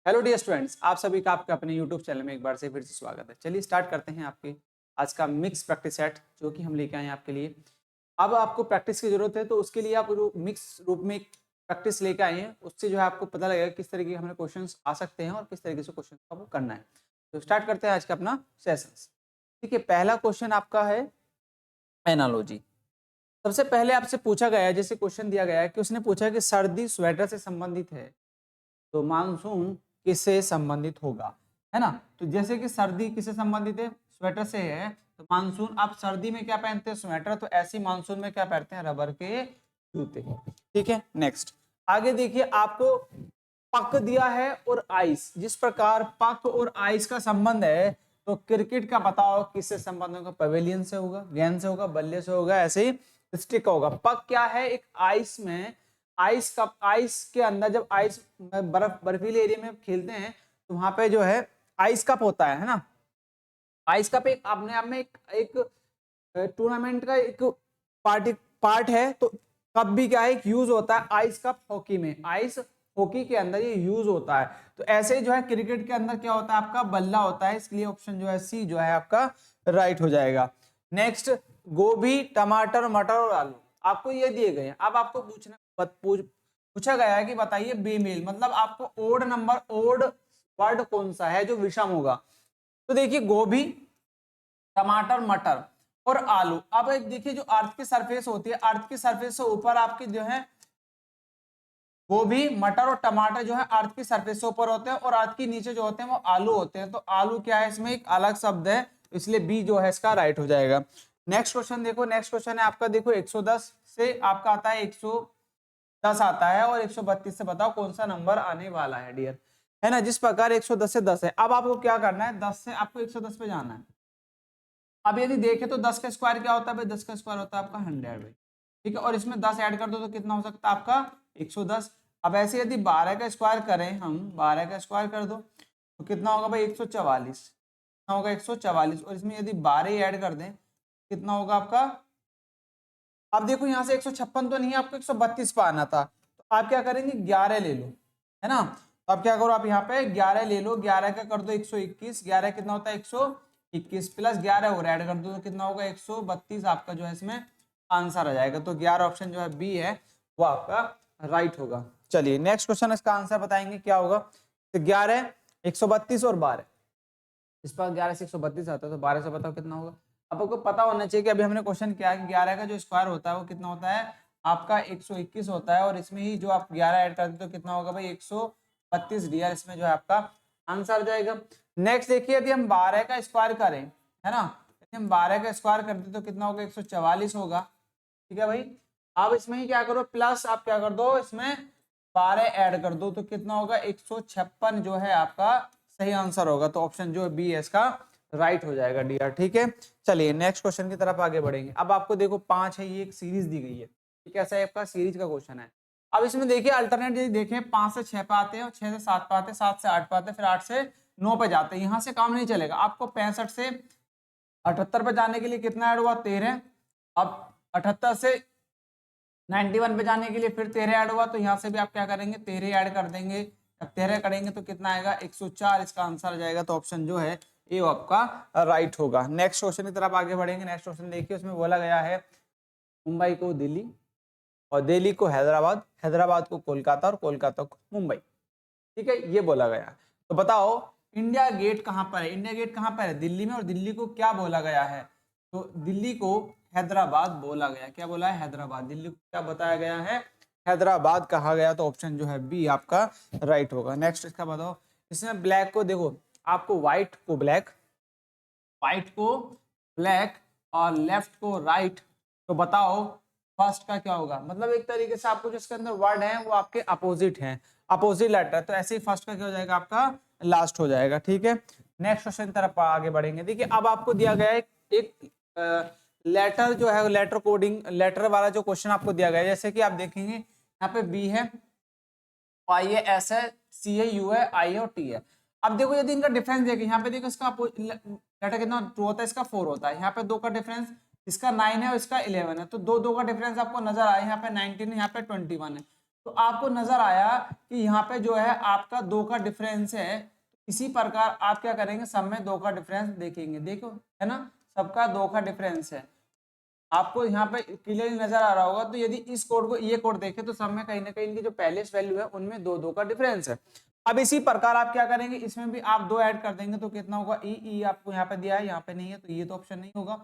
Hello dear students, आप सभी का आपके अपने यूट्यूब चैनल में एक बार से फिर से स्वागत है। चलिए स्टार्ट करते हैं आपके आज का मिक्स प्रैक्टिस सेट जो कि हम लेके आए हैं आपके लिए। अब आपको प्रैक्टिस की जरूरत है तो उसके लिए आप मिक्स रूप में एक प्रैक्टिस लेके आए हैं। उससे जो है आपको पता लगेगा किस तरीके के हमें क्वेश्चंस आ सकते हैं और किस तरीके से क्वेश्चन आपको करना है। तो स्टार्ट करते हैं आज का अपना सेशन। ठीक है, पहला क्वेश्चन आपका है एनालॉजी। सबसे पहले आपसे पूछा गया है, जैसे क्वेश्चन दिया गया है कि उसने पूछा कि सर्दी स्वेटर से संबंधित है तो मानसून किससे संबंधित होगा, है ना। तो जैसे कि सर्दी किससे संबंधित है, स्वेटर से है, तो मानसून आप सर्दी में क्या पहनते हैं, स्वेटर, तो ऐसी मानसून में क्या पहनते हैं, रबर के जूते। ठीक है, नेक्स्ट आगे देखिए, आपको पक दिया है और आइस, जिस प्रकार पक और आइस का संबंध है तो क्रिकेट का बताओ किससे संबंध होगा, पवेलियन से होगा, गेंद से होगा, बल्ले से होगा, ऐसे ही स्टिक का होगा। पक क्या है, एक आइस में आइस कप, आइस के अंदर जब आइस बर्फीले एरिया में खेलते हैं तो वहां पे जो है आइस कप होता है ना। आइस कप एक अपने आप में एक टूर्नामेंट का एक पार्ट है। तो कप भी क्या है, एक यूज होता है आइस कप हॉकी में, आइस हॉकी के अंदर ये यूज होता है। तो ऐसे ही जो है क्रिकेट के अंदर क्या होता है, आपका बल्ला होता है। इसलिए ऑप्शन जो है सी जो है आपका राइट हो जाएगा। नेक्स्ट, गोभी, टमाटर, मटर और आलू आपको ये दिए गए हैं। अब आपको पूछा गया है कि बताइए बेमेल, मतलब आपको ओड नंबर, ओड वर्ड कौन सा है जो विषम होगा। तो देखिए गोभी, टमाटर, मटर और आलू। अब एक देखिए, जो अर्थ की सरफेस होती है, अर्थ की सरफेस से ऊपर आपकी जो है गोभी, मटर और टमाटर जो है अर्थ की सरफेस से ऊपर होते हैं, और अर्थ के नीचे जो होते हैं वो आलू होते हैं। तो आलू क्या है, इसमें एक अलग शब्द है, इसलिए बी जो है इसका राइट हो जाएगा। नेक्स्ट क्वेश्चन देखो, नेक्स्ट क्वेश्चन है आपका, देखो 110 से आपका आता है 110 आता है, और 132 से बताओ कौन सा नंबर आने वाला है डियर, है ना। जिस प्रकार 110 से 10 है, अब आपको क्या करना है, 10 से आपको 110 पे जाना है। अब यदि देखें तो 10 का स्क्वायर क्या होता है भाई, 10 का स्क्वायर होता है आपका 100 भाई। ठीक है, और इसमें 10 ऐड कर दो तो कितना हो सकता है आपका 110। अब ऐसे यदि 12 का स्क्वायर करें हम, 12 का स्क्वायर कर दो तो कितना होगा भाई 144, कितना होगा 144, और इसमें यदि 12 ऐड कर दें कितना होगा आपका। अब देखो यहाँ से 156 तो नहीं है, आपको 132 पे आना था, तो आप क्या करेंगे 11 ले लो, है ना। तो आप क्या करो, आप यहाँ पे 11 ले लो, 11 का कर दो 121, 11 कितना होता है 121 प्लस 11 और ऐड कर दो तो कितना होगा 132, आपका जो है इसमें आंसर आ जाएगा। तो 11 ऑप्शन जो है बी है वो आपका राइट होगा। चलिए नेक्स्ट क्वेश्चन, इसका आंसर बताएंगे क्या होगा। तो 11, 132 और 12, इस पर 11 से 132 आता है, तो 12 से बताओ कितना होगा। अब आपको पता होना चाहिए कि अभी हमने क्वेश्चन किया है कि 11 का जो स्क्वायर होता है वो कितना होता है आपका 121 होता है, और इसमें ही जो आप 11 ऐड करते हो तो कितना होगा भाई 132 डियर, इसमें जो है आपका आंसर आ जाएगा। नेक्स्ट देखिए, यदि हम 12 का स्क्वायर करें, है ना, यदि हम 12 का स्क्वायर करते तो कितना होगा 144 होगा। ठीक है भाई, अब इसमें ही क्या करो, प्लस आप क्या कर दो, इसमें 12 ऐड कर दो तो कितना होगा 156 जो है आपका सही आंसर होगा। तो ऑप्शन जो बी है इसका राइट हो जाएगा डियर। ठीक है, चलिए नेक्स्ट क्वेश्चन की तरफ आगे बढ़ेंगे। अब आपको देखो 5 है, ये एक सीरीज दी गई है, ठीक है, ऐसा आपका सीरीज का क्वेश्चन है। अब इसमें देखिए अल्टरनेट यदि देखें, 5 से 6 पे आते हैं, और 6 से 7 पे आते हैं, 7 से 8 पे आते हैं, फिर 8 से 9 पे जाते हैं। यहाँ से काम नहीं चलेगा, आपको 65 से 78 पे जाने के लिए कितना ऐड हुआ 13, अब 78 से 91 पे जाने के लिए फिर 13 ऐड हुआ, तो यहाँ से भी आप क्या करेंगे 13 ऐड कर देंगे। अब 13 करेंगे तो कितना आएगा 104, इसका आंसर आ जाएगा। तो ऑप्शन जो है ये आपका राइट होगा। नेक्स्ट क्वेश्चन की तरफ आगे बढ़ेंगे। नेक्स्ट क्वेश्चन देखिए, उसमें बोला गया है मुंबई को दिल्ली, और दिल्ली को हैदराबाद, हैदराबाद को कोलकाता, और कोलकाता को मुंबई। ठीक है, ये बोला गया। तो बताओ इंडिया गेट कहाँ पर है, इंडिया गेट कहाँ पर है, दिल्ली में, और दिल्ली को क्या बोला गया है, तो दिल्ली को हैदराबाद बोला गया। क्या बोला है, हैदराबाद। दिल्ली को क्या बताया गया है, हैदराबाद कहा गया। तो ऑप्शन जो है बी आपका राइट होगा। नेक्स्ट इसका बताओ, इसमें ब्लैक को देखो, आपको व्हाइट को ब्लैक, व्हाइट को ब्लैक और लेफ्ट को राइट, तो बताओ फर्स्ट का क्या होगा। मतलब एक तरीके से आपको जो इसके अंदर वर्ड है वो आपके अपोजिट हैं, अपोजिट लेटर, तो ऐसे ही फर्स्ट का क्या हो जाएगा आपका लास्ट हो जाएगा। ठीक है, नेक्स्ट क्वेश्चन तरफ आगे बढ़ेंगे। देखिए अब आपको दिया गया है एक लेटर जो है, लेटर कोडिंग, लेटर वाला जो क्वेश्चन आपको दिया गया है, जैसे कि आप देखेंगे यहाँ पे बी है, आई है, एस है, सी है, यू है, आई है और टी है। अब देखो यदि इनका डिफरेंस देखें, यहाँ पे देखो इसका लेटर कितना ट्रू होता है, इसका 4 होता है, यहाँ पे 2 का डिफरेंस, इसका 9 है और इसका 11 है, तो दो का डिफरेंस आपको नजर आए, यहाँ पे 19 है, यहाँ पे 21 है। तो आपको नजर आया कि यहाँ पे जो है आपका 2 का डिफरेंस है। इसी प्रकार आप क्या करेंगे, सब में 2 का डिफरेंस देखेंगे, देखो है ना, सबका 2 का डिफरेंस है। आपको यहाँ पे क्लियरली नजर आ रहा होगा। तो यदि इस कोड को ये कोड देखें तो सब में कहीं ना कहीं इनकी जो पहले वैल्यू है उनमें 2 का डिफरेंस है। अब इसी प्रकार आप क्या करेंगे, इसमें भी आप 2 ऐड कर देंगे तो कितना होगा, ई आपको यहाँ पे दिया है, यहाँ पे नहीं है तो ये तो ऑप्शन नहीं होगा।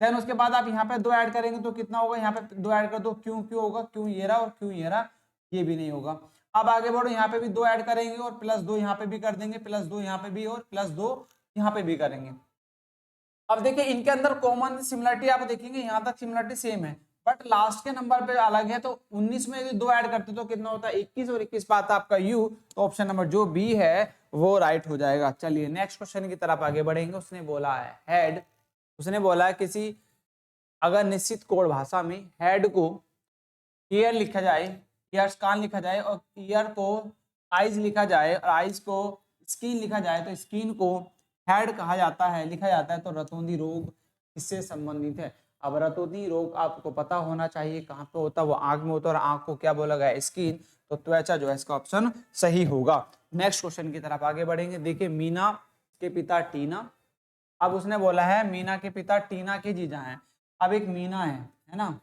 देन उसके बाद आप यहाँ पे 2 ऐड करेंगे तो कितना होगा, यहाँ पे 2 ऐड कर दो, क्यों क्यों होगा, क्यों ये रहा और क्यों ये रहा, ये भी नहीं होगा। अब आगे बढ़ो, यहाँ पे भी 2 ऐड करेंगे और +2 यहाँ पे भी कर देंगे, +2 यहाँ पे भी और +2 यहाँ पे भी करेंगे। अब देखिए इनके अंदर कॉमन सिमिलरिटी आप देखेंगे, यहाँ तक सिमिलरिटी सेम है, बट लास्ट के नंबर पे अलग है। तो 19 में यदि 2 ऐड करते तो कितना होता है, 21 और 21 पाता आपका यू। तो ऑप्शन नंबर जो बी है वो राइट हो जाएगा। चलिए नेक्स्ट क्वेश्चन की तरफ आगे बढ़ेंगे। उसने बोला है हेड, उसने बोला है किसी अगर निश्चित कोड भाषा में हेड को ईयर लिखा जाए, ईयर्स कान लिखा जाए, और ईयर को आइज लिखा जाए, और आइज को स्किन लिखा जाए, तो स्किन को हेड कहा जाता है, लिखा जाता है। तो रतौंधी रोग इससे संबंधित है। अब रतौंधी रोग आपको पता होना चाहिए कहाँ पे होता है, वो आंख में होता है, और आंख को क्या बोला गया, स्किन। तो त्वचा जो है इसका ऑप्शन सही होगा। नेक्स्ट क्वेश्चन की तरफ आगे बढ़ेंगे। देखिए मीना के पिता टीना, अब उसने बोला है मीना के पिता टीना के जीजा हैं। अब एक मीना है ना,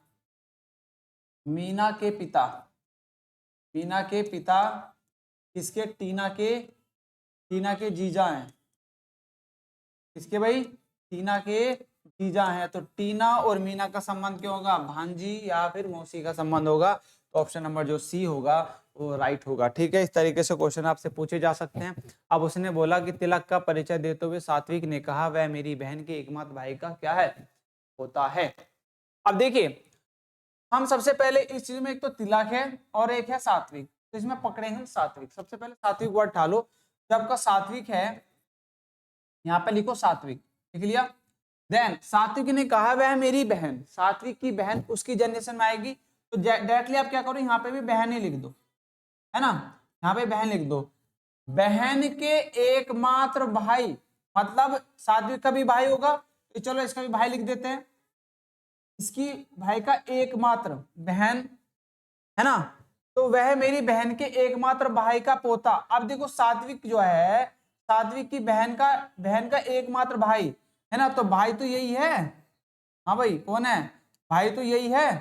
मीना के पिता, मीना के पिता किसके, टीना के जीजा हैं। किसके भाई, टीना के जीजा हैं। तो टीना और मीना का संबंध क्या होगा, भांजी या फिर मौसी का संबंध होगा। तो ऑप्शन नंबर जो सी होगा वो राइट होगा। ठीक है, इस तरीके से क्वेश्चन आपसे पूछे जा सकते हैं। अब उसने बोला कि तिलक का परिचय देते हुए सात्विक ने कहा वह मेरी बहन के एकमात्र भाई का क्या है, होता है। अब देखिए हम सबसे पहले इस चीज में एक तो तिलक है और एक है सात्विक, तो इसमें पकड़ेंगे हम सात्विक। सबसे पहले सात्विक वर्ड ठालो, जब का सात्विक है यहाँ पे लिखो सात्विक, लिख लिया। देन सात्विक ने कहा वह मेरी बहन, सात्विक की बहन उसकी जनरेशन में आएगी। तो डायरेक्टली आप क्या करो, यहाँ पे भी बहन ही लिख दो, है ना, यहाँ पे बहन लिख दो। बहन के एकमात्र भाई, मतलब सात्विक का भी भाई होगा, तो चलो इसका भी भाई लिख देते हैं। इसकी भाई का एकमात्र बहन, है ना, तो वह मेरी बहन के एकमात्र भाई का पोता। अब देखो सात्विक जो है, सात्विक की बहन का एकमात्र भाई, है ना, तो भाई तो यही है। हाँ भाई कौन है, भाई तो यही है।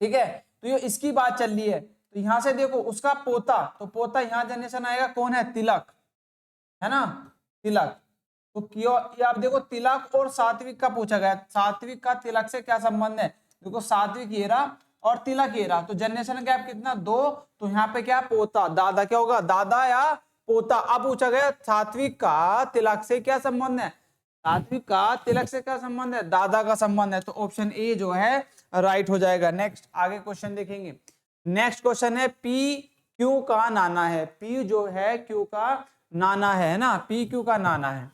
ठीक है, तो ये इसकी बात चल रही है। तो यहां से देखो उसका पोता, तो पोता यहां जनरेशन आएगा, कौन है, तिलक, है ना, तिलक। तो क्यों, ये आप देखो तिलक और सात्विक का पूछा गया, सात्विक का तिलक से क्या संबंध है। देखो सात्विक ये रहा और तिलक ये रहा, तो जनरेशन गैप कितना, 2। तो यहाँ पे क्या, पोता, दादा क्या होगा, दादा या पोता। अब पूछा गया सात्विक का तिलक से क्या संबंध है, सात्विक का तिलक से क्या संबंध है, दादा का संबंध है। तो ऑप्शन ए जो है राइट हो जाएगा। नेक्स्ट आगे क्वेश्चन देखेंगे। नेक्स्ट क्वेश्चन है पी क्यू का नाना है। पी जो है क्यू का नाना है ना, पी क्यू का नाना है।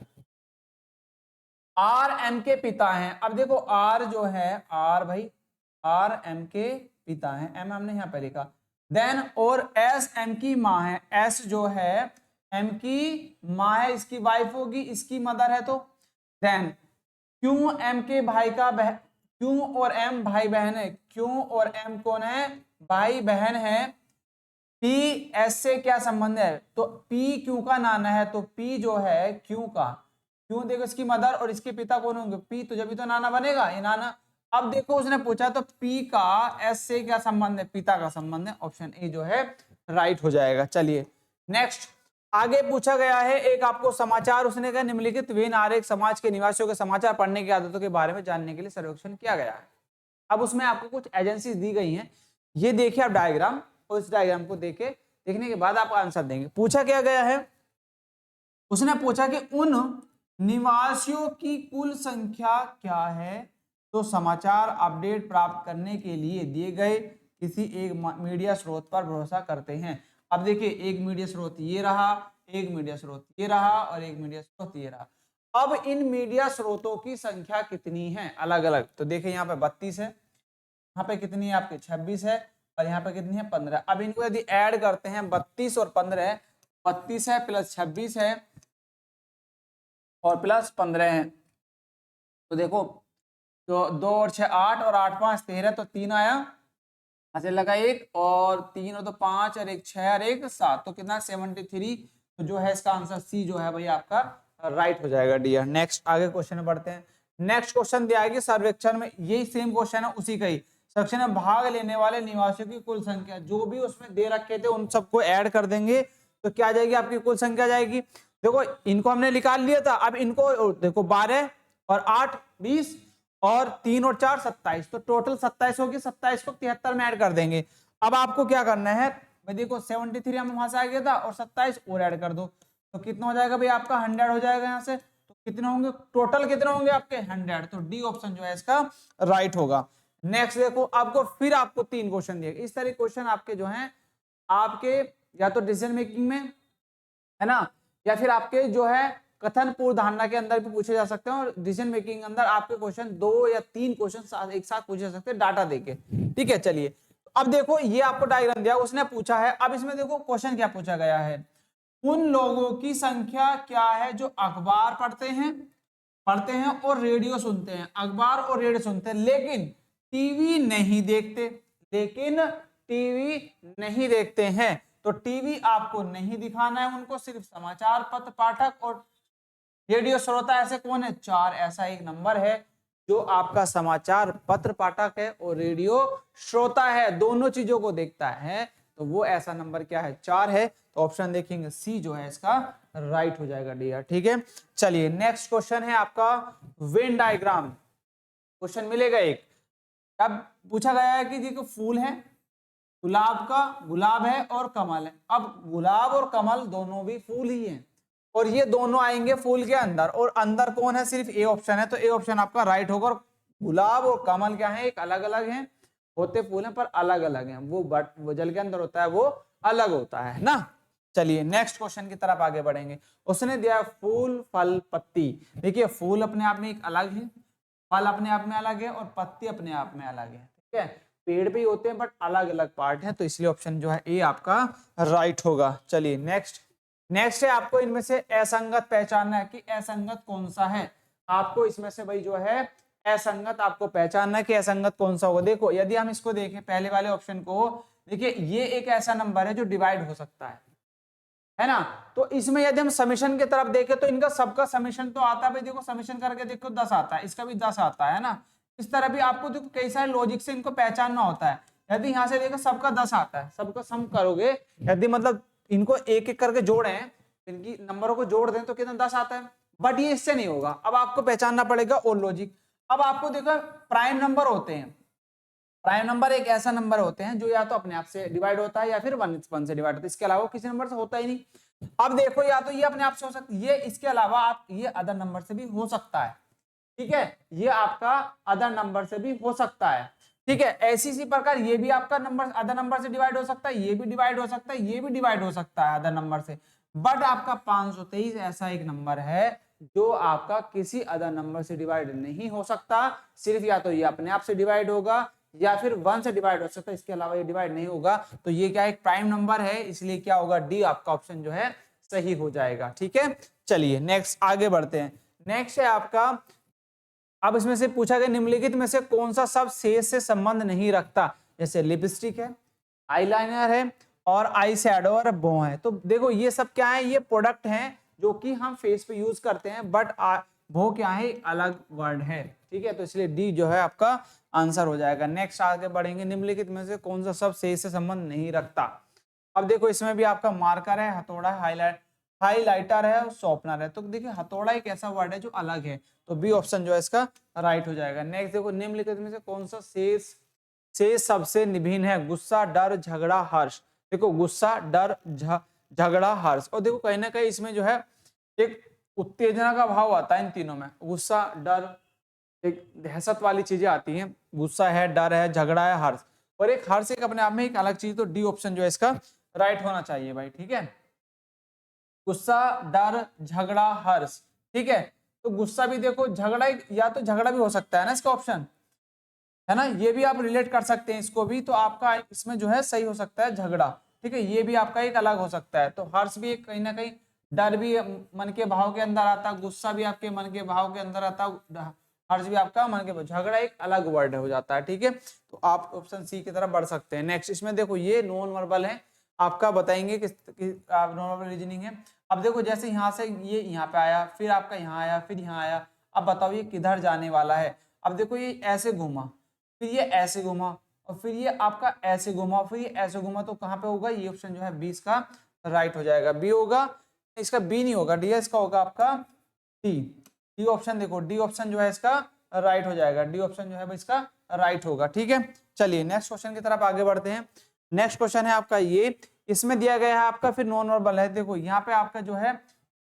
आर एम के पिता हैं। अब देखो आर जो है, आर भाई, आर एम के पिता हैं, एम हमने यहाँ पे लिखा। देन और एस एम की माँ है, एस जो है एम की माँ है, इसकी वाइफ होगी, इसकी मदर है। तो देन क्यू एम के भाई का क्यू और एम भाई बहन है, क्यू और एम कौन है, भाई बहन है। पी एस से क्या संबंध है, तो पी क्यू का नाना है, तो पी जो है क्यू का, क्यों देखो इसकी मदर और इसके पिता कौन होंगे, पी, तो जब भी तो नाना बनेगा, ये नाना। अब देखो उसने पूछा तो पी का एस से क्या संबंध है, पिता का संबंध है। ऑप्शन ए जो है राइट हो जाएगा। चलिए नेक्स्ट आगे पूछा गया है एक आपको समाचार, उसने कहा निम्नलिखित वेन आरेख समाज के निवासियों के समाचार पढ़ने की आदतों के बारे में जानने के लिए सर्वेक्षण किया गया है। अब उसमें आपको कुछ एजेंसीज दी गई हैं, ये देखिए आप डायग्राम, और इस डायग्राम को देखने के बाद आप आंसर देंगे। पूछा क्या गया है, उसने पूछा कि उन निवासियों की कुल संख्या क्या है, तो समाचार अपडेट प्राप्त करने के लिए दिए गए किसी एक मीडिया स्रोत पर भरोसा करते हैं। अब देखिए एक मीडिया स्रोत ये रहा, एक मीडिया स्रोत ये रहा, और एक मीडिया स्रोत ये रहा। अब इन मीडिया स्रोतों की संख्या कितनी है अलग अलग, तो देखिए यहाँ पे 32 है, यहाँ पे कितनी है आपके 26 है, और यहाँ पे कितनी है 15। अब इनको यदि ऐड करते हैं 32 और 15, 32 है प्लस 26 है और प्लस 15 है, तो देखो तो 2 और 6 8 और 8 5 13, तो 3 आया ऐसे लगा एक और 3 और 2 5 और एक 6 और एक 7, तो कितना 73। तो जो है इसका आंसर सी जो है भाई आपका राइट हो जाएगा डियर। नेक्स्ट आगे क्वेश्चन में बढ़ते हैं। नेक्स्ट क्वेश्चन दिया है कि सर्वेक्षण में, यही सेम क्वेश्चन है उसी का ही, सर्वेक्षण में भाग लेने वाले निवासियों की कुल संख्या, जो भी उसमें दे रखे थे उन सबको ऐड कर देंगे तो क्या आ जाएगी आपकी कुल संख्या जाएगी। देखो इनको हमने निकाल लिया था, अब इनको देखो 12 और 8 20 और 3 और 4 27, तो टोटल 27 होगी, 27 को 73 में ऐड कर देंगे। अब आपको क्या करना है भाई, देखो 73 हम वहां से आ गया था और 27 और ऐड कर दो, तो कितना हो जाएगा भाई आपका 100 हो जाएगा यहाँ से। तो कितने होंगे टोटल, कितने होंगे आपके 100, तो डी ऑप्शन जो है इसका राइट होगा। नेक्स्ट देखो आपको फिर आपको 3 क्वेश्चन दिए, इस तरह क्वेश्चन आपके जो है आपके या तो डिसीजन मेकिंग में है ना, या फिर आपके जो है कथन पूर्व धारणा के अंदर भी पूछे जा सकते हैं, और डिसीजन मेकिंग के अंदर आपके क्वेश्चन 2 या 3 क्वेश्चन एक साथ पूछे जा सकते हैं डाटा देके। ठीक है चलिए, अब देखो ये आपको डायग्राम दिया उसने पूछा है, अब इसमें देखो क्वेश्चन क्या पूछा गया है, उन लोगों की संख्या क्या है जो अखबार पढ़ते हैं और रेडियो सुनते हैं, अखबार और रेडियो सुनते हैं लेकिन टीवी नहीं देखते, टीवी नहीं देखते हैं। तो टीवी आपको नहीं दिखाना है उनको, सिर्फ समाचार पत्र पाठक और रेडियो श्रोता ऐसे कौन है 4, ऐसा एक नंबर है जो आपका समाचार पत्र पाठक है और रेडियो श्रोता है, दोनों चीजों को देखता है, तो वो ऐसा नंबर क्या है 4 है। तो ऑप्शन देखेंगे सी जो है इसका राइट हो जाएगा डियर। ठीक है चलिए, नेक्स्ट क्वेश्चन है आपका वेन डायग्राम, क्वेश्चन मिलेगा एक। अब पूछा गया है कि देखो फूल है, गुलाब है और कमल है। अब गुलाब और कमल दोनों भी फूल ही हैं और ये दोनों आएंगे फूल के अंदर, और अंदर कौन है सिर्फ ए ऑप्शन है, तो ए ऑप्शन आपका राइट होगा। और गुलाब और कमल क्या है, एक अलग अलग हैं, होते फूल हैं पर अलग अलग हैं, वो जल के अंदर होता है वो अलग होता है ना। चलिए नेक्स्ट क्वेश्चन की तरफ आगे बढ़ेंगे। उसने दिया फूल फल पत्ती, देखिए फूल अपने आप में एक अलग है, फल अपने आप में अलग है और पत्ती अपने आप में अलग है। ठीक है, पेड़ पे ही होते हैं बट अलग अलग पार्ट हैं, तो इसलिए ऑप्शन जो है ए आपका राइट होगा। चलिए नेक्स्ट है आपको इनमें से असंगत पहचानना है कि असंगत कौन सा है, आपको इसमें से भाई जो है असंगत आपको पहचानना है कि असंगत कौन सा होगा। देखो यदि हम इसको देखें पहले वाले ऑप्शन को, देखिए ये एक ऐसा नंबर है जो डिवाइड हो सकता है ना, तो इसमें यदि हम समीशन की तरफ देखें तो इनका सबका समीशन तो आता है भाई, देखो समीशन करके देखो 10 आता है, इसका भी 10 आता है ना। इस तरह भी आपको देखो कई सारे लॉजिक से इनको पहचानना होता है। यदि यहाँ से देखो सबका 10 आता है, सबका सम करोगे, यदि मतलब इनको एक एक करके जोड़े हैं, इनकी नंबरों को जोड़ दें तो कितना 10 आता है, बट ये इससे नहीं होगा। अब आपको पहचानना पड़ेगा और लॉजिक। अब आपको देखो प्राइम नंबर होते हैं, प्राइम नंबर एक ऐसा नंबर होते हैं जो या तो अपने आप से डिवाइड होता है या फिर वन से डिवाइड होता है, इसके अलावा किसी नंबर से होता ही नहीं। अब देखो या तो ये अपने आप से हो सकता है, ये इसके अलावा आप ये अदर नंबर से भी हो सकता है। ठीक है, ये आपका अदर नंबर से भी हो सकता है। ठीक है, ऐसी इसी प्रकार ये भी आपका नंबर अदर नंबर से डिवाइड हो सकता है, ये भी डिवाइड हो सकता है, ये भी डिवाइड हो सकता है अदर नंबर से। बट आपका 523 ऐसा एक नंबर है जो आपका किसी अदर नंबर से डिवाइड नहीं हो सकता, सिर्फ या तो ये अपने आप से डिवाइड होगा या फिर 1 से डिवाइड हो सकता है, इसके अलावा ये डिवाइड नहीं होगा। तो ये क्या एक प्राइम नंबर है, इसलिए क्या होगा डी आपका ऑप्शन जो है सही हो जाएगा। ठीक है चलिए नेक्स्ट आगे बढ़ते हैं। नेक्स्ट है आपका, अब इसमें से पूछा गया निम्नलिखित में से कौन सा शब्द शेष से संबंध नहीं रखता, जैसे लिपस्टिक है, आईलाइनर है और आई शैडो और बो है। तो देखो ये सब क्या है, ये प्रोडक्ट हैं जो कि हम फेस पे यूज करते हैं, बट वो क्या है अलग वर्ड है। ठीक है, तो इसलिए डी जो है आपका आंसर हो जाएगा। नेक्स्ट आगे बढ़ेंगे, निम्नलिखित में से कौन सा शब्द शेष से संबंध नहीं रखता। अब देखो इसमें भी आपका मार्कर है, हथौड़ा, हाईलाइटर है और शॉर्पनर है। तो देखिए हथौड़ा एक ऐसा वर्ड है जो अलग है, तो बी ऑप्शन जो है इसका राइट हो जाएगा। नेक्स्ट देखो निम्नलिखित में से कौन सा शेष सबसे निभिन्न है, गुस्सा, डर, झगड़ा, हर्ष। देखो गुस्सा, डर, झगड़ा, हर्ष, और देखो कहीं ना कहीं इसमें जो है एक उत्तेजना का भाव आता है इन तीनों में, गुस्सा, डर, एक दहशत वाली चीजें आती हैं, गुस्सा है, डर है, झगड़ा है, हर्ष, और एक हर्ष एक अपने आप में एक अलग चीज, तो डी ऑप्शन जो है इसका राइट होना चाहिए भाई। ठीक है, गुस्सा, डर, झगड़ा, हर्ष। ठीक है, तो गुस्सा भी देखो, झगड़ा या तो झगड़ा भी हो सकता है ना इसका ऑप्शन, है ना, ये भी आप रिलेट कर सकते हैं इसको भी, तो आपका इसमें जो है सही हो सकता है झगड़ा। ठीक है, ये भी आपका एक अलग हो सकता है, तो हर्ष भी एक कहीं ना कहीं, डर भी मन के भाव के अंदर आता, गुस्सा भी आपके मन के भाव के अंदर आता, हर्ष भी आपका मान के झगड़ा एक अलग वर्ड हो जाता है, ठीक है। तो आप ऑप्शन सी की तरफ बढ़ सकते हैं। नेक्स्ट इसमें देखो ये नॉन वर्बल है, आपका बताएंगे कि आप नॉन वर्बल रीजनिंग है। अब देखो जैसे यहाँ से ये यहाँ पे आया, फिर आपका यहाँ आया, फिर यहाँ आया, अब बताओ ये किधर जाने वाला है। अब देखो ये ऐसे घूमा, फिर ये ऐसे घूमा, और फिर ये आपका ऐसे घुमा, फिर ये ऐसे घुमा, तो कहाँ पे होगा, ये ऑप्शन जो है 20 का राइट हो जाएगा, बी होगा। इसका बी नहीं होगा, डी इसका होगा आपका डी। डी ऑप्शन देखो, डी ऑप्शन जो है इसका राइट हो जाएगा, डी ऑप्शन जो है इसका राइट होगा, ठीक है। चलिए नेक्स्ट क्वेश्चन की तरफ आगे बढ़ते हैं। नेक्स्ट क्वेश्चन है आपका ये, इसमें दिया गया है आपका फिर नॉन वर्बल है। देखो यहाँ पे आपका जो है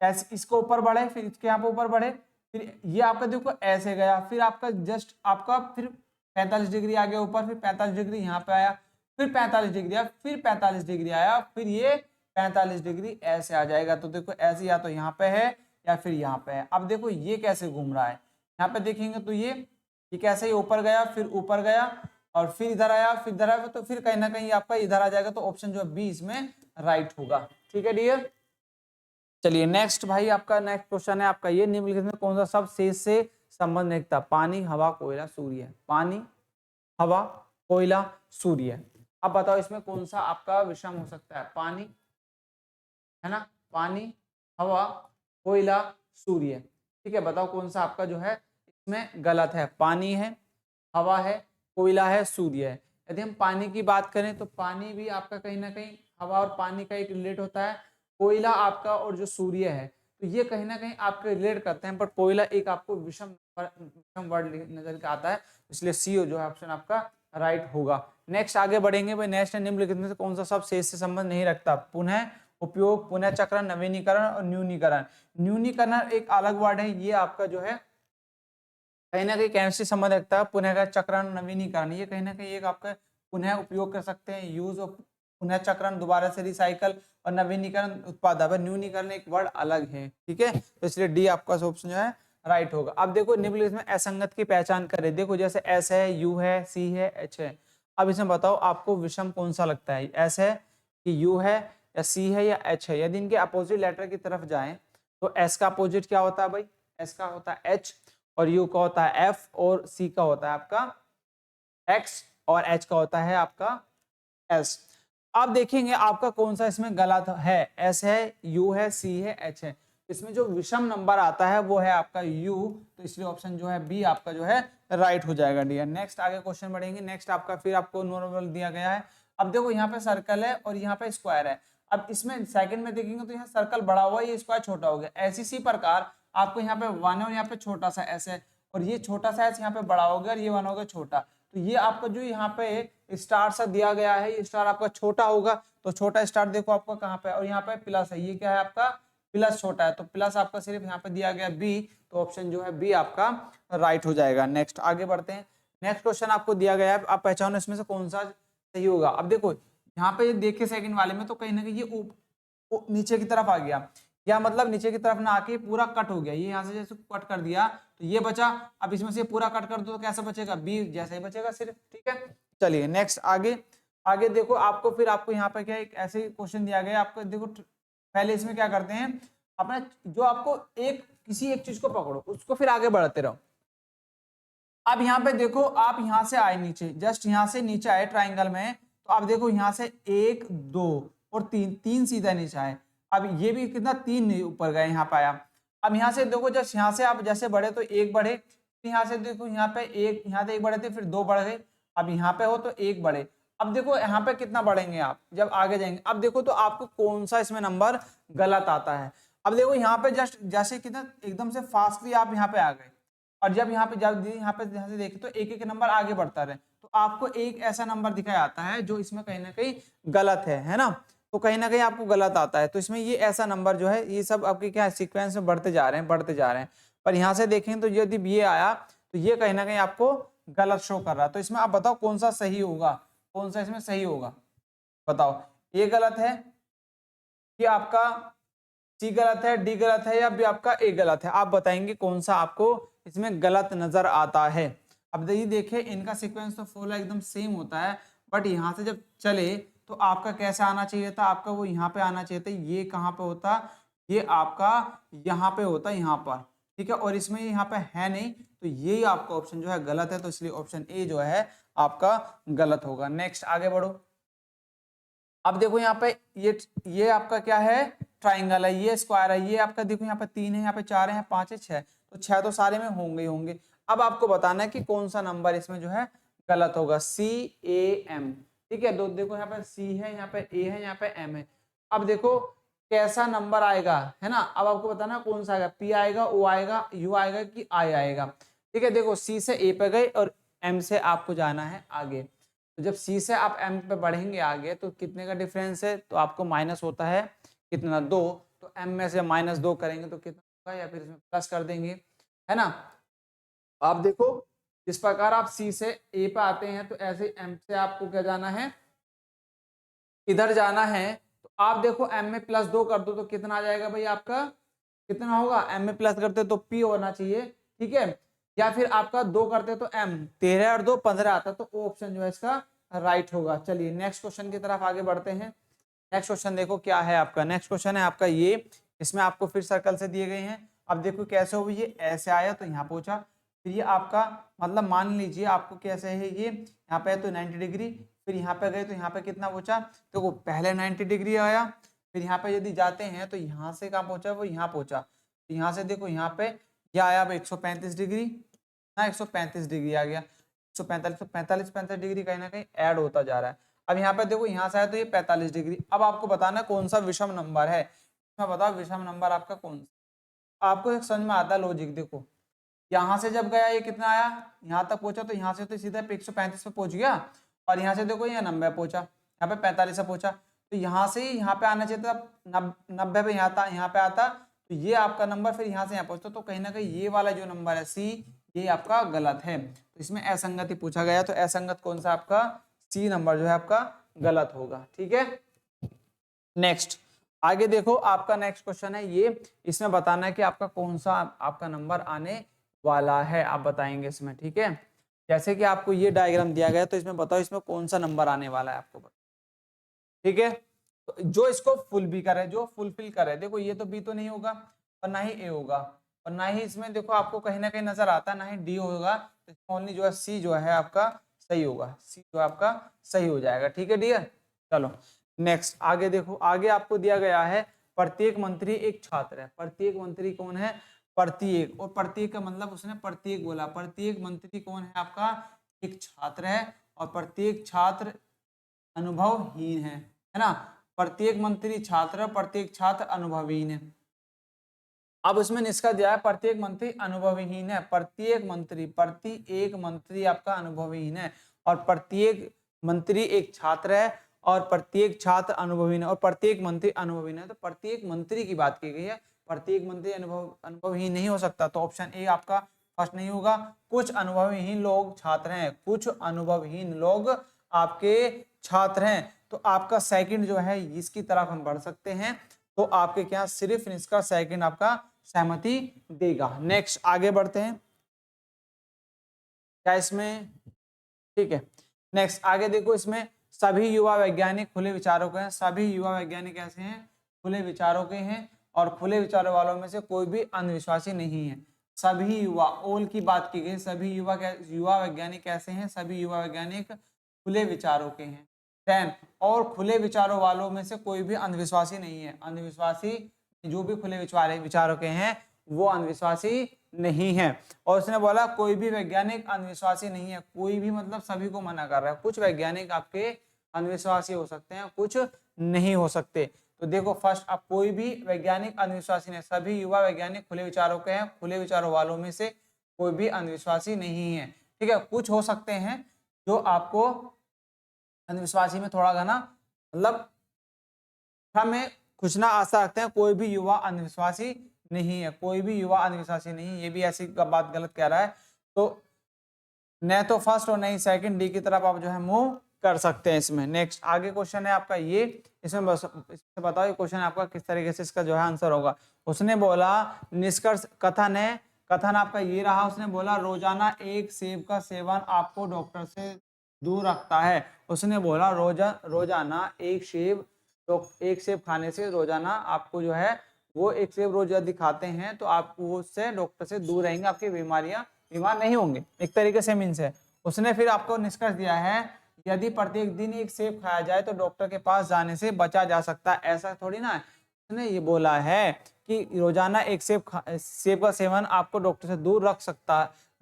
ऐसे इसको ऊपर बढ़े, फिर इसके यहाँ पे ऊपर बढ़े, फिर ये आपका देखो ऐसे गया, फिर आपका जस्ट आपका फिर 45 डिग्री आ गया ऊपर, फिर 45 डिग्री यहाँ पे आया, फिर 45 डिग्री आया, फिर 45 डिग्री आया, फिर ये 45 डिग्री ऐसे आ जाएगा। तो देखो ऐसे या तो यहाँ पे है या फिर यहाँ पे है। अब देखो ये कैसे घूम रहा है, यहाँ पे देखेंगे तो ये कैसे ही ऊपर गया, फिर ऊपर गया, और फिर इधर आया, फिर इधर आया, तो फिर कहीं ना कहीं आपका इधर आ जाएगा। तो ऑप्शन जो है बी इसमें राइट होगा, ठीक है डियर। चलिए नेक्स्ट भाई आपका नेक्स्ट क्वेश्चन है आपका ये, निम्नलिखित में कौन सा शब्द शेष से संबंध रखता? पानी, हवा, कोयला, सूर्य। पानी, हवा, कोयला, सूर्य। अब बताओ इसमें कौन सा आपका विषम हो सकता है? पानी है ना, पानी, हवा, कोयला, सूर्य, ठीक है। बताओ कौन सा आपका जो है इसमें गलत है? पानी है, हवा है, कोयला है, सूर्य है। यदि हम पानी की बात करें तो पानी भी आपका कहीं ना कहीं हवा और पानी का एक रिलेट होता है। कोयला आपका और जो सूर्य है तो ये कहीं ना कहीं आपके रिलेट करते हैं, पर कोयला एक आपको विषम वर्ड नजर के आता है, इसलिए सी जो है ऑप्शन आपका राइट होगा। नेक्स्ट आगे बढ़ेंगे भाई। नेक्स्ट निम्नलिखित में से कौन सा शब्द शेष से संबंध नहीं रखता? पुनः उपयोग, पुनः चक्रण, नवीनीकरण और न्यूनीकरण। न्यूनीकरण एक अलग वर्ड है, ये आपका जो है कहीं ना कहीं केमिस्ट्री संबंध रखता है। पुनः का चक्रण, नवीनीकरण, ये कहीं ना कहीं एक आपका पुनः उपयोग कर सकते हैं, यूज ऑफ, पुनः चक्रण दोबारा से रिसाइकल, और नवीनीकरण उत्पादन। न्यूनीकरण एक वर्ड अलग है, ठीक है। तो इसलिए डी आपका ऑप्शन जो है राइट होगा। अब देखो निम्नलिखित में असंगत की पहचान करें। देखो जैसे एस है, यू है, सी है, एच है। अब इसमें बताओ आपको विषम कौन सा लगता है? एस है कि यू है या सी है या एच है? यदि इनके अपोजिट लेटर की तरफ जाएं तो एस का अपोजिट क्या होता है भाई? एस का होता है एच, और यू का होता है एफ, और सी का होता है आपका एक्स, और एच का होता है आपका एस। अब देखेंगे आपका कौन सा इसमें गलत है। एस है, यू है, सी है, एच है। इसमें जो विषम नंबर आता है वो है आपका यू, तो इसलिए ऑप्शन जो है बी आपका जो है राइट हो जाएगा डियर। नेक्स्ट आगे क्वेश्चन बढ़ेंगे। नेक्स्ट आपका फिर आपको नॉर्मल दिया गया है। अब देखो यहाँ पे सर्कल है और यहाँ पे स्क्वायर है। अब इसमें सेकंड में देखेंगे तो यहाँ सर्कल बड़ा हुआ है, ये स्क्वायर छोटा हो गया। ऐसी सी प्रकार आपको यहाँ पे वन है और यहाँ पे छोटा सा एस है, और ये छोटा सा एस यहाँ पे बड़ा हो गया और ये वन हो गया छोटा। तो ये आपका जो यहाँ पे स्टार सा दिया गया है, ये स्टार आपका छोटा होगा, तो छोटा स्टार देखो आपका कहाँ पे, और यहाँ पे प्लस है, ये क्या है आपका प्लस छोटा है, तो प्लस आपका सिर्फ यहाँ पे दिया गया बी, तो ऑप्शन जो है बी आपका राइट हो जाएगा। नेक्स्ट आगे बढ़ते हैं। नेक्स्ट क्वेश्चन आपको दिया गया है, आप पहचानो इसमें से कौन सा सही होगा। अब देखो यहाँ पे देखिए सेकंड वाले में तो कहीं ना कहीं ये नीचे की तरफ आ गया, या मतलब नीचे की तरफ ना आके पूरा कट हो गया, ये यहाँ से जैसे कट कर दिया तो ये बचा। अब इसमें से पूरा कट कर दो तो कैसा बचेगा? बी जैसा ही बचेगा सिर्फ, ठीक है। चलिए नेक्स्ट आगे आगे देखो आपको फिर आपको यहाँ पे क्या एक ऐसे क्वेश्चन दिया गया आपको। देखो पहले इसमें क्या करते हैं, अपना जो आपको किसी एक चीज को पकड़ो, उसको फिर आगे बढ़ाते रहो। अब यहाँ पे देखो आप यहाँ से आए नीचे, जस्ट यहाँ से नीचे आए ट्राइंगल में, तो आप देखो यहाँ से 1 2 और 3, 3 सीधा नीचे आए। अब ये भी कितना 3 ऊपर गए, यहाँ पे आया। अब यहाँ से देखो जस्ट यहाँ से आप जैसे बढ़े तो 1 बढ़े, फिर यहाँ से देखो यहाँ पे यहाँ से 1 बढ़े थे, फिर 2 बढ़ गए। अब यहाँ पे हो तो 1 बढ़े। अब देखो यहाँ पे कितना बढ़ेंगे आप जब आगे जाएंगे। अब देखो तो आपको कौन सा इसमें नंबर गलत आता है। अब देखो यहाँ पे जस्ट जैसे कितना एकदम से फास्टली आप यहाँ पे आ गए, और जब यहाँ से देखें तो एक एक नंबर आगे बढ़ता रहे, तो आपको एक ऐसा नंबर दिखाया आता है जो इसमें कहीं ना कहीं गलत है ना। तो कहीं ना कहीं आपको गलत आता है, तो इसमें ये ऐसा नंबर जो है ये सब आपके क्या सीक्वेंस में बढ़ते जा रहे हैं। पर यहाँ से देखें तो यदि ये आया तो ये कहीं ना कहीं आपको गलत शो कर रहा है। तो इसमें आप बताओ कौन सा सही होगा, कौन सा इसमें सही होगा? बताओ, ये गलत है कि आपका सी गलत है, डी गलत है, या भी आपका ए गलत है? आप बताएंगे कौन सा आपको इसमें गलत नजर आता है। अब ये देखिए इनका सीक्वेंस तो फॉलो एकदम सेम होता है, बट यहाँ से जब चले तो आपका कैसा आना चाहिए था? आपका वो यहाँ पे आना चाहिए था। ये कहाँ पे होता? ये आपका यहाँ पे होता, यहाँ पर। ठीक है, और इसमें यहाँ पे है नहीं, तो ये आपका ऑप्शन जो है गलत है, तो इसलिए ऑप्शन ए जो है आपका गलत होगा। नेक्स्ट आगे बढ़ो। अब देखो यहाँ पे ये आपका क्या है, ट्राइंगल है, ये स्क्वायर है, ये आपका देखो यहाँ पे 3 है, यहाँ पे 4 है, 5 है, 6, तो 6 तो सारे में होंगे ही होंगे। अब आपको बताना है कि कौन सा नंबर इसमें जो है गलत होगा, CAM। ठीक है, दो देखो यहाँ पे C है, यहाँ पे A है, यहाँ पे M है। अब देखो कैसा नंबर आएगा, है ना, अब आपको बताना कौन सा आएगा, P आएगा, O आएगा, U आएगा कि I आएगा। ठीक है, देखो C से A पे गए और M से आपको जाना है आगे, तो जब C से आप M पे बढ़ेंगे आगे तो कितने का डिफरेंस है, तो आपको माइनस होता है कितना, 2, तो M में से -2 करेंगे तो कितना होगा, या फिर इसमें प्लस कर देंगे, है ना। आप देखो जिस प्रकार आप C से A पे आते हैं, तो ऐसे M से आपको क्या जाना है, इधर जाना है। तो आप देखो M में +2 कर दो तो कितना आ जाएगा भाई आपका, कितना होगा, M में प्लस करते तो P होना चाहिए, ठीक है, या फिर आपका 2 करते तो M, 13 और 2 15 आता, तो वो ऑप्शन जो है इसका राइट होगा। चलिए नेक्स्ट क्वेश्चन की तरफ आगे बढ़ते हैं। नेक्स्ट क्वेश्चन देखो क्या है आपका, नेक्स्ट क्वेश्चन है आपका ये, इसमें आपको फिर सर्कल से दिए गए हैं। अब देखो कैसे हो, ये ऐसे आया तो यहाँ पहुंचा, फिर ये आपका मतलब मान लीजिए आपको कैसे है, ये यहाँ पे है तो 90 डिग्री, फिर यहाँ पे गए तो यहाँ पे कितना पहुंचा, तो वो पहले 90 डिग्री आया, फिर यहाँ पे यदि जाते हैं तो यहाँ से कहाँ पहुंचा, वो यहाँ पहुंचा, तो यहाँ से देखो यहाँ पे क्या आया, 135 डिग्री ना, 135 डिग्री आ गया, 145 45 डिग्री कहीं ना कहीं ऐड होता जा रहा है। अब यहाँ पे देखो यहाँ से आया तो ये 45 डिग्री। अब आपको बताना कौन सा विषम नंबर है, इसमें बताओ विषम नंबर आपका कौन सा, आपको एक समझ में आता है लॉजिक। देखो यहाँ से जब गया ये कितना आया, यहाँ तक पहुंचा, तो यहाँ से तो सीधा 135 पे पहुंच गया, और यहाँ से देखो ये 90 पहुंचा, यहाँ पे 45 से पहुंचा, तो यहाँ से यहाँ पे आना चाहिए था, 90 पे यहाँ पे आता, तो ये आपका नंबर फिर यहाँ से यहाँ पहुंचता, तो कहीं ना कहीं ये वाला जो नंबर है C, ये आपका गलत है। तो इसमें असंगति पूछा गया, तो असंगत कौन सा आपका, C नंबर जो है आपका गलत होगा। ठीक है, नेक्स्ट आगे देखो आपका नेक्स्ट क्वेश्चन है ये, इसमें बताना है कि आपका कौन सा आपका नंबर आने वाला है, आप बताएंगे इसमें। ठीक है, जैसे कि आपको ये डायग्राम दिया गया, तो इसमें बताओ इसमें कौन सा नंबर आने वाला है आपको, ठीक है, तो जो इसको फुल भी करे, जो फुलफिल करे, देखो ये तो बी तो नहीं होगा, और ना ही ए होगा, और ना ही इसमें देखो आपको कहीं ना कहीं नजर आता है, ना ही डी होगा, तो ओनली जो है सी जो है आपका सही होगा, सी जो आपका सही हो जाएगा। ठीक है डियर, चलो नेक्स्ट आगे देखो, आगे आपको दिया गया है प्रत्येक मंत्री एक छात्र है। प्रत्येक मंत्री कौन है, प्रत्येक, और प्रत्येक का मतलब उसने प्रत्येक बोला, प्रत्येक मंत्री कौन है आपका, एक छात्र है, और प्रत्येक छात्र अनुभवहीन है ना, प्रत्येक मंत्री छात्र, प्रत्येक छात्र अनुभवहीन है। अब उसमें निष्कर्ष दिया है प्रत्येक मंत्री अनुभवहीन है, प्रत्येक मंत्री आपका अनुभवहीन है, और प्रत्येक मंत्री एक छात्र है, और प्रत्येक छात्र अनुभवहीन है, और प्रत्येक मंत्री अनुभवहीन है, तो प्रत्येक मंत्री की बात की गई है, प्रत्येक मंत्री अनुभवहीन नहीं हो सकता, तो ऑप्शन ए आपका फर्स्ट नहीं होगा। कुछ अनुभवहीन लोग छात्र हैं, कुछ अनुभवहीन लोग आपके छात्र हैं, तो आपका सेकंड जो है इसकी तरफ हम बढ़ सकते हैं, तो आपके क्या सिर्फ इसका सेकंड आपका सहमति देगा। नेक्स्ट आगे बढ़ते हैं, क्या इसमें, ठीक है, नेक्स्ट आगे देखो, इसमें सभी युवा वैज्ञानिक खुले विचारों के हैं, सभी युवा वैज्ञानिक ऐसे हैं खुले विचारों के हैं, और खुले विचारों वालों में से कोई भी अंधविश्वासी नहीं है। सभी युवा, ओल की बात की गई, सभी युवा वैज्ञानिक कैसे हैं, सभी युवा वैज्ञानिक खुले विचारों के हैं। 10 और खुले विचारों वालों में से कोई भी अंधविश्वासी नहीं है, अंधविश्वासी जो भी खुले विचारों के हैं वो अंधविश्वासी नहीं है। और उसने बोला कोई भी वैज्ञानिक अंधविश्वासी नहीं है, कोई भी मतलब सभी को मना कर रहा है, कुछ वैज्ञानिक आपके अंधविश्वासी हो सकते हैं, कुछ नहीं हो सकते। तो देखो फर्स्ट, आप कोई भी वैज्ञानिक अंधविश्वासी नहीं, सभी युवा वैज्ञानिक खुले विचारों के हैं, खुले विचारों वालों में से कोई भी अंधविश्वासी नहीं है। ठीक है, कुछ हो सकते हैं जो आपको अंधविश्वासी में थोड़ा घना मतलब हमें कुछ ना आशा रखते हैं, कोई भी युवा अंधविश्वासी नहीं है, कोई भी युवा अंधविश्वासी नहीं, ये भी ऐसी बात गलत कह रहा है, तो न तो फर्स्ट और नहीं सेकंड, डी की तरफ आप जो है मूव कर सकते हैं इसमें। नेक्स्ट आगे क्वेश्चन है आपका ये, इसमें बताओ ये क्वेश्चन आपका किस तरीके से इसका जो है आंसर होगा। उसने बोला निष्कर्ष कथन है, कथन आपका ये रहा, उसने बोला रोजाना एक सेब का सेवन आपको डॉक्टर से दूर रखता है। उसने बोला रोजाना एक सेब खाने से रोजाना आपको जो है वो एक सेब रोज यदि खाते हैं तो आप उससे डॉक्टर से दूर रहेंगे, आपकी बीमार नहीं होंगे, एक तरीके से मीन्स है। उसने फिर आपको निष्कर्ष दिया है यदि प्रत्येक दिन एक सेब खाया जाए तो डॉक्टर के पास जाने से बचा जा सकता है, ऐसा थोड़ी ना है। उसने ये बोला है कि रोजाना एक सेब का सेवन आपको डॉक्टर से दूर दूर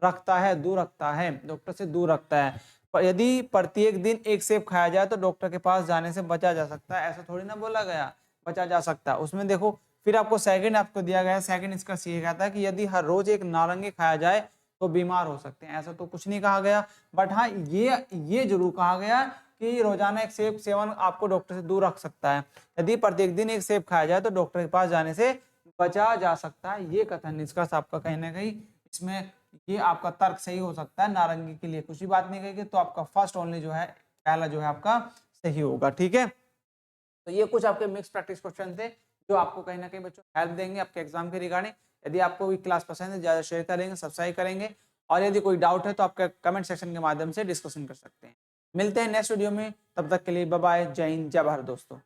रखता है, डॉक्टर से दूर रखता है। यदि प्रत्येक दिन एक सेब खाया जाए तो डॉक्टर के पास जाने से बचा जा सकता है, ऐसा थोड़ी ना बोला गया, बचा जा सकता है। उसमें देखो फिर आपको सेकंड आपको दिया गया है, सेकंड इसका ये कहता है कि यदि हर रोज एक नारंगी खाया जाए तो बीमार हो सकते हैं, ऐसा तो कुछ नहीं कहा गया। बट हाँ ये जरूर कहा गया कि रोजाना एक सेब सेवन आपको डॉक्टर से दूर रख सकता है, यदि प्रत्येक दिन एक सेब खाया जाए तो डॉक्टर के पास जाने से बचा जा सकता है। ये कथन निष्कर्ष आपका कहीं ना कहीं इसमें ये आपका तर्क सही हो सकता है, नारंगी के लिए कुछ भी बात नहीं कहेगी, तो आपका फर्स्ट ओनली जो है पहला जो है आपका सही होगा। ठीक है, तो ये कुछ आपके मिक्स प्रैक्टिस क्वेश्चन थे जो आपको कहीं ना कहीं बच्चों हेल्प देंगे आपके एग्जाम के रिगार्डिंग। यदि आपको ये क्लास पसंद है ज़्यादा शेयर करेंगे, सब्सक्राइब करेंगे, और यदि कोई डाउट है तो आपका कमेंट सेक्शन के माध्यम से डिस्कशन कर सकते हैं। मिलते हैं नेक्स्ट वीडियो में, तब तक के लिए बाय बाय, जय हिंद, जय भारत दोस्तों।